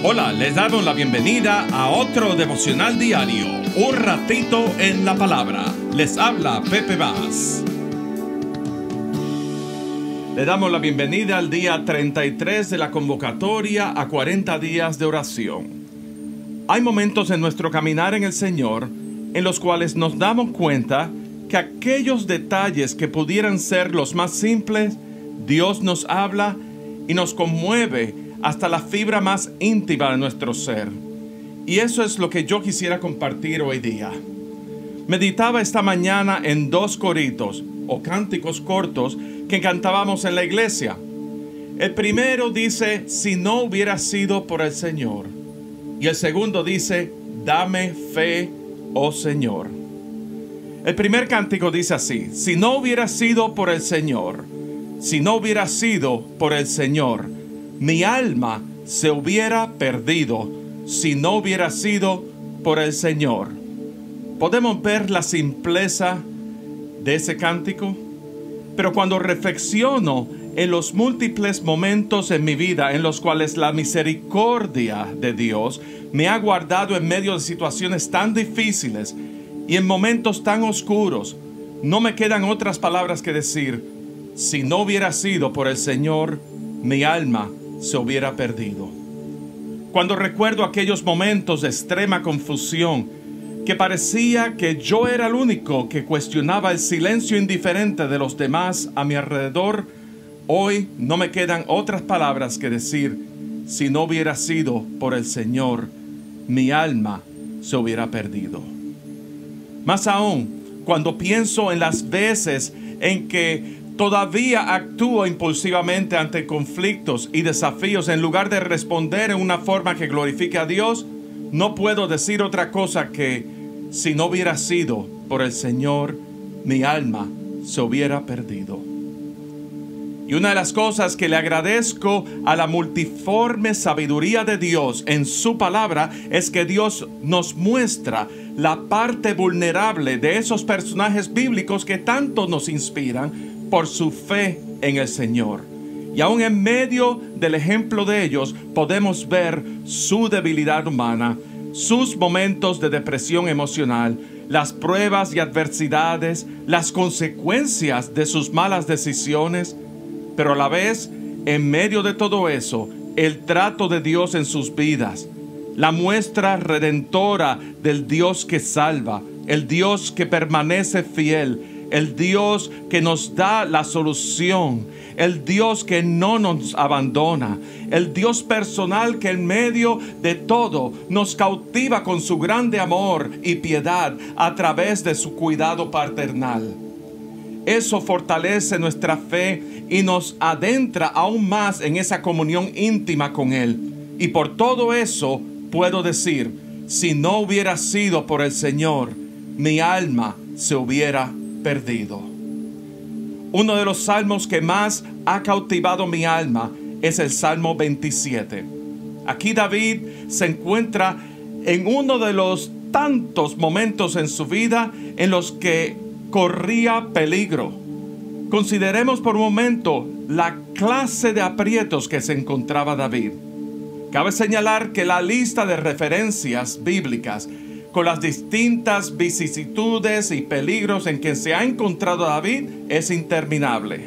Hola, les damos la bienvenida a otro devocional diario, un ratito en la palabra. Les habla Pepe Vaz. Le damos la bienvenida al día 33 de la convocatoria a 40 días de oración. Hay momentos en nuestro caminar en el Señor en los cuales nos damos cuenta que aquellos detalles que pudieran ser los más simples, Dios nos habla y nos conmueve hasta la fibra más íntima de nuestro ser. Y eso es lo que yo quisiera compartir hoy día. Meditaba esta mañana en dos coritos o cánticos cortos que cantábamos en la iglesia. El primero dice, si no hubiera sido por el Señor. Y el segundo dice, dame fe, oh Señor. El primer cántico dice así, si no hubiera sido por el Señor, si no hubiera sido por el Señor, mi alma se hubiera perdido si no hubiera sido por el Señor. ¿Podemos ver la simpleza de ese cántico? Pero cuando reflexiono en los múltiples momentos en mi vida en los cuales la misericordia de Dios me ha guardado en medio de situaciones tan difíciles y en momentos tan oscuros, no me quedan otras palabras que decir, si no hubiera sido por el Señor, mi alma se hubiera perdido. Cuando recuerdo aquellos momentos de extrema confusión, que parecía que yo era el único que cuestionaba el silencio indiferente de los demás a mi alrededor, hoy no me quedan otras palabras que decir, si no hubiera sido por el Señor, mi alma se hubiera perdido. Más aún, cuando pienso en las veces en que todavía actúo impulsivamente ante conflictos y desafíos en lugar de responder en una forma que glorifique a Dios, no puedo decir otra cosa que si no hubiera sido por el Señor, mi alma se hubiera perdido. Y una de las cosas que le agradezco a la multiforme sabiduría de Dios en su palabra es que Dios nos muestra la parte vulnerable de esos personajes bíblicos que tanto nos inspiran por su fe en el Señor. Y aún en medio del ejemplo de ellos podemos ver su debilidad humana, sus momentos de depresión emocional, las pruebas y adversidades, las consecuencias de sus malas decisiones, pero a la vez, en medio de todo eso, el trato de Dios en sus vidas, la muestra redentora del Dios que salva, el Dios que permanece fiel, el Dios que nos da la solución, el Dios que no nos abandona, el Dios personal que en medio de todo nos cautiva con su grande amor y piedad a través de su cuidado paternal. Eso fortalece nuestra fe y nos adentra aún más en esa comunión íntima con Él. Y por todo eso puedo decir, si no hubiera sido por el Señor, mi alma se hubiera perdido. Uno de los salmos que más ha cautivado mi alma es el Salmo 27. Aquí David se encuentra en uno de los tantos momentos en su vida en los que corría peligro. Consideremos por un momento la clase de aprietos que se encontraba David. Cabe señalar que la lista de referencias bíblicas con las distintas vicisitudes y peligros en que se ha encontrado David es interminable.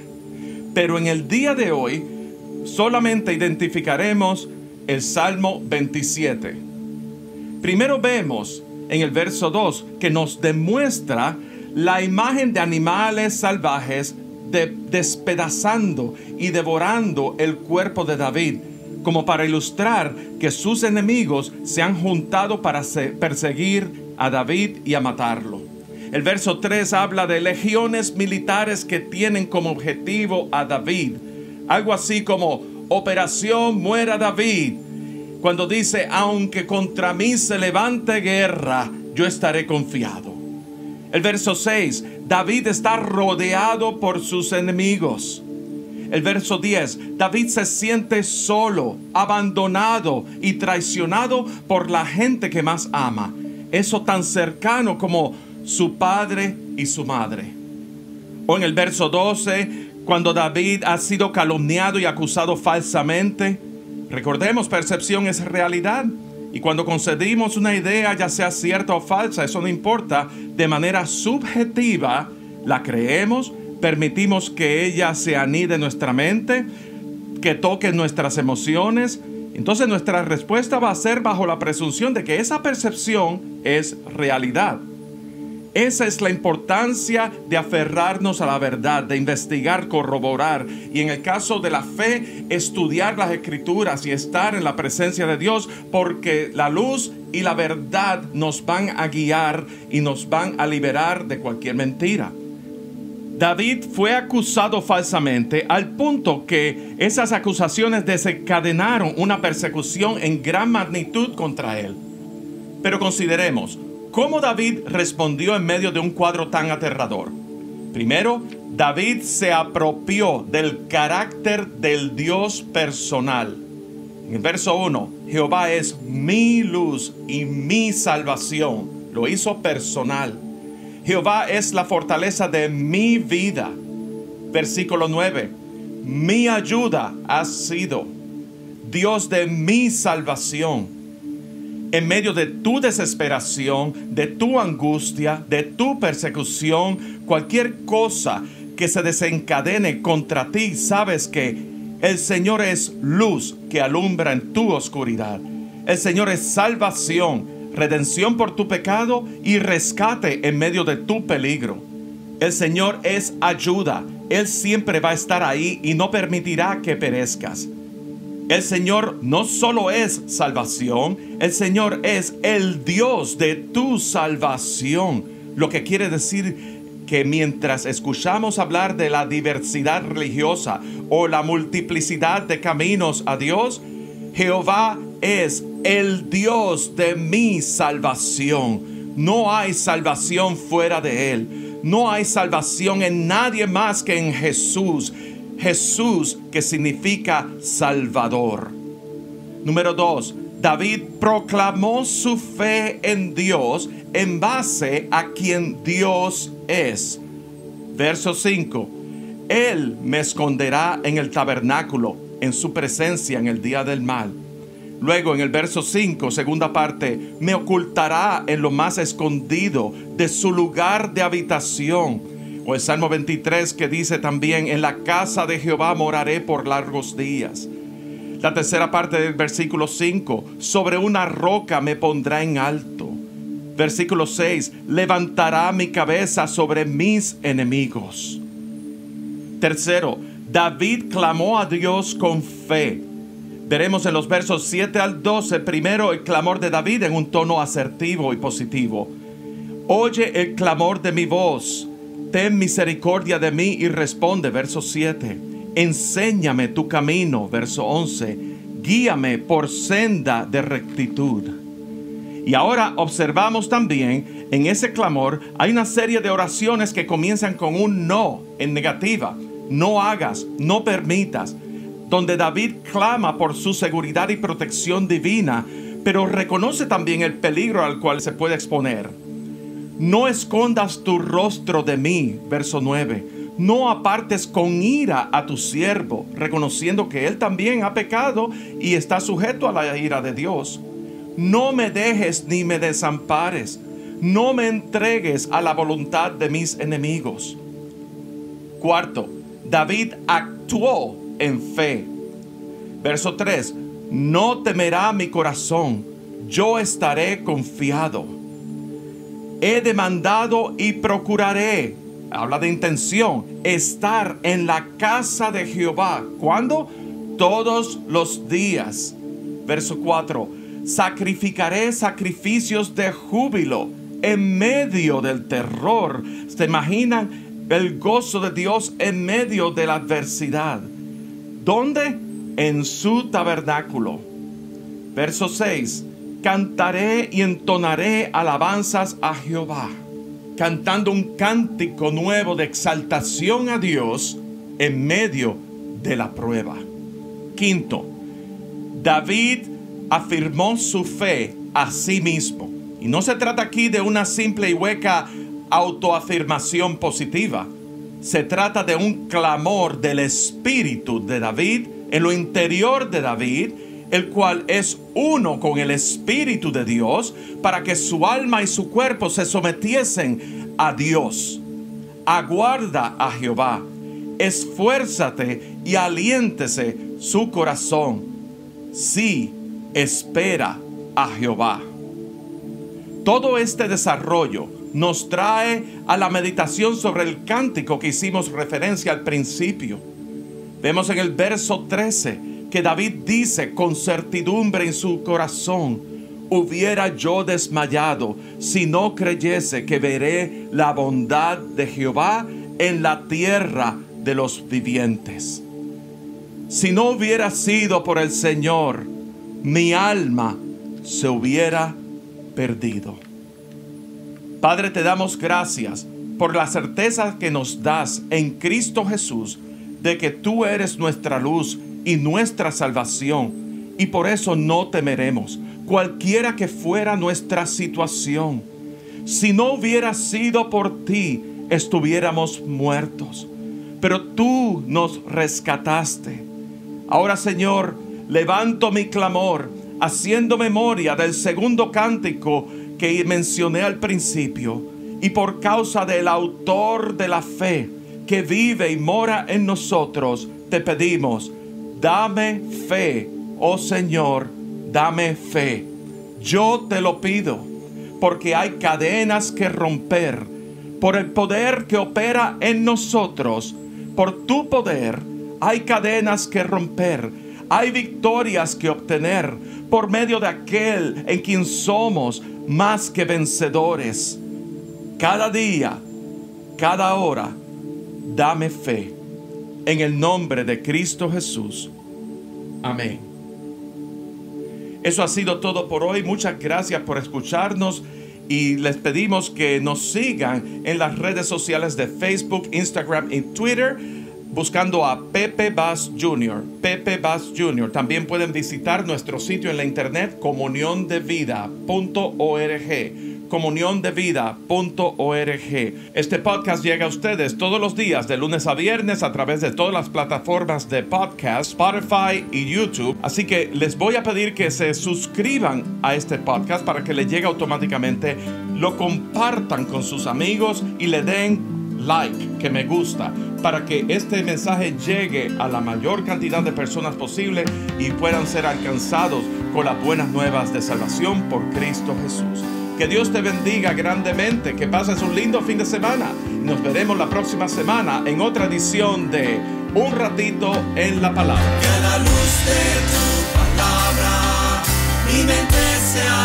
Pero en el día de hoy solamente identificaremos el Salmo 27. Primero vemos en el verso 2 que nos demuestra la imagen de animales salvajes despedazando y devorando el cuerpo de David, como para ilustrar que sus enemigos se han juntado para perseguir a David y a matarlo. El verso 3 habla de legiones militares que tienen como objetivo a David. Algo así como Operación Muera David. Cuando dice, aunque contra mí se levante guerra, yo estaré confiado. El verso 6, David está rodeado por sus enemigos. El verso 10, David se siente solo, abandonado y traicionado por la gente que más ama. Eso tan cercano como su padre y su madre. O en el verso 12, cuando David ha sido calumniado y acusado falsamente, Recordemos, percepción es realidad. Y cuando concedimos una idea, ya sea cierta o falsa, eso no importa, de manera subjetiva, la creemos, permitimos que ella se anide en nuestra mente, que toque nuestras emociones. Entonces nuestra respuesta va a ser bajo la presunción de que esa percepción es realidad. Esa es la importancia de aferrarnos a la verdad, de investigar, corroborar y en el caso de la fe, estudiar las Escrituras y estar en la presencia de Dios, porque la luz y la verdad nos van a guiar y nos van a liberar de cualquier mentira. David fue acusado falsamente al punto que esas acusaciones desencadenaron una persecución en gran magnitud contra él. Pero consideremos cómo David respondió en medio de un cuadro tan aterrador. Primero, David se apropió del carácter del Dios personal. En el verso 1, Jehová es mi luz y mi salvación. Lo hizo personal. Jehová es la fortaleza de mi vida. Versículo 9, mi ayuda has sido, Dios de mi salvación. En medio de tu desesperación, de tu angustia, de tu persecución, cualquier cosa que se desencadene contra ti, sabes que el Señor es luz que alumbra en tu oscuridad. El Señor es salvación, redención por tu pecado y rescate en medio de tu peligro. El Señor es ayuda. Él siempre va a estar ahí y no permitirá que perezcas. El Señor no solo es salvación, el Señor es el Dios de tu salvación. Lo que quiere decir que mientras escuchamos hablar de la diversidad religiosa o la multiplicidad de caminos a Dios, Jehová es el Dios de mi salvación. No hay salvación fuera de Él. No hay salvación en nadie más que en Jesús. Jesús, que significa Salvador. Número 2. David proclamó su fe en Dios en base a quien Dios es. Verso 5. Él me esconderá en el tabernáculo, en su presencia en el día del mal. Luego en el verso 5, segunda parte, me ocultará en lo más escondido de su lugar de habitación. O el Salmo 23 que dice también, en la casa de Jehová moraré por largos días. La tercera parte del versículo 5, sobre una roca me pondrá en alto. Versículo 6, levantará mi cabeza sobre mis enemigos. Tercero, David clamó a Dios con fe. Veremos en los versos 7 al 12, primero el clamor de David en un tono asertivo y positivo. Oye el clamor de mi voz. Ten misericordia de mí y responde, verso 7. Enséñame tu camino, verso 11. Guíame por senda de rectitud. Y ahora observamos también en ese clamor hay una serie de oraciones que comienzan con un no en negativa. No hagas, no permitas. Donde David clama por su seguridad y protección divina, pero reconoce también el peligro al cual se puede exponer. No escondas tu rostro de mí, verso 9. No apartes con ira a tu siervo, reconociendo que él también ha pecado y está sujeto a la ira de Dios. No me dejes ni me desampares. No me entregues a la voluntad de mis enemigos. Cuarto, David actuó en fe. Verso 3. No temerá mi corazón, yo estaré confiado. He demandado y procuraré, habla de intención, estar en la casa de Jehová. ¿Cuándo? Todos los días. Verso 4. Sacrificaré sacrificios de júbilo en medio del terror. ¿Se imaginan el gozo de Dios en medio de la adversidad? ¿Dónde? En su tabernáculo. Verso 6. Cantaré y entonaré alabanzas a Jehová, cantando un cántico nuevo de exaltación a Dios en medio de la prueba. Quinto, David afirmó su fe a sí mismo. Y no se trata aquí de una simple y hueca autoafirmación positiva. Se trata de un clamor del espíritu de David, en lo interior de David, el cual es uno con el Espíritu de Dios, para que su alma y su cuerpo se sometiesen a Dios. Aguarda a Jehová, esfuérzate y aliéntese su corazón. Sí, espera a Jehová. Todo este desarrollo nos trae a la meditación sobre el cántico que hicimos referencia al principio. Vemos en el verso 13 que David dice con certidumbre en su corazón: hubiera yo desmayado si no creyese que veré la bondad de Jehová en la tierra de los vivientes. Si no hubiera sido por el Señor, mi alma se hubiera perdido. Padre, te damos gracias por la certeza que nos das en Cristo Jesús de que tú eres nuestra luz y nuestra salvación, y por eso no temeremos, cualquiera que fuera nuestra situación. Si no hubiera sido por ti, estuviéramos muertos, pero tú nos rescataste. Ahora, Señor, levanto mi clamor, haciendo memoria del segundo cántico que mencioné al principio, y por causa del autor de la fe que vive y mora en nosotros, te pedimos: dame fe, oh Señor, dame fe. Yo te lo pido, porque hay cadenas que romper. Por el poder que opera en nosotros, por tu poder, hay cadenas que romper. Hay victorias que obtener por medio de aquel en quien somos más que vencedores. Cada día, cada hora, dame fe. En el nombre de Cristo Jesús. Amén. Eso ha sido todo por hoy. Muchas gracias por escucharnos y les pedimos que nos sigan en las redes sociales de Facebook, Instagram y Twitter, buscando a Pepe Bass Jr. Pepe Bass Jr. También pueden visitar nuestro sitio en la internet, comuniondevida.org. comuniondevida.org. Este podcast llega a ustedes todos los días de lunes a viernes a través de todas las plataformas de podcast, Spotify y YouTube. Así que les voy a pedir que se suscriban a este podcast para que les llegue automáticamente, lo compartan con sus amigos y le den like, que me gusta, para que este mensaje llegue a la mayor cantidad de personas posible y puedan ser alcanzados con las buenas nuevas de salvación por Cristo Jesús. Que Dios te bendiga grandemente, que pases un lindo fin de semana. Nos veremos la próxima semana en otra edición de Un Ratito en la Palabra. Que la luz de tu palabra mi mente sea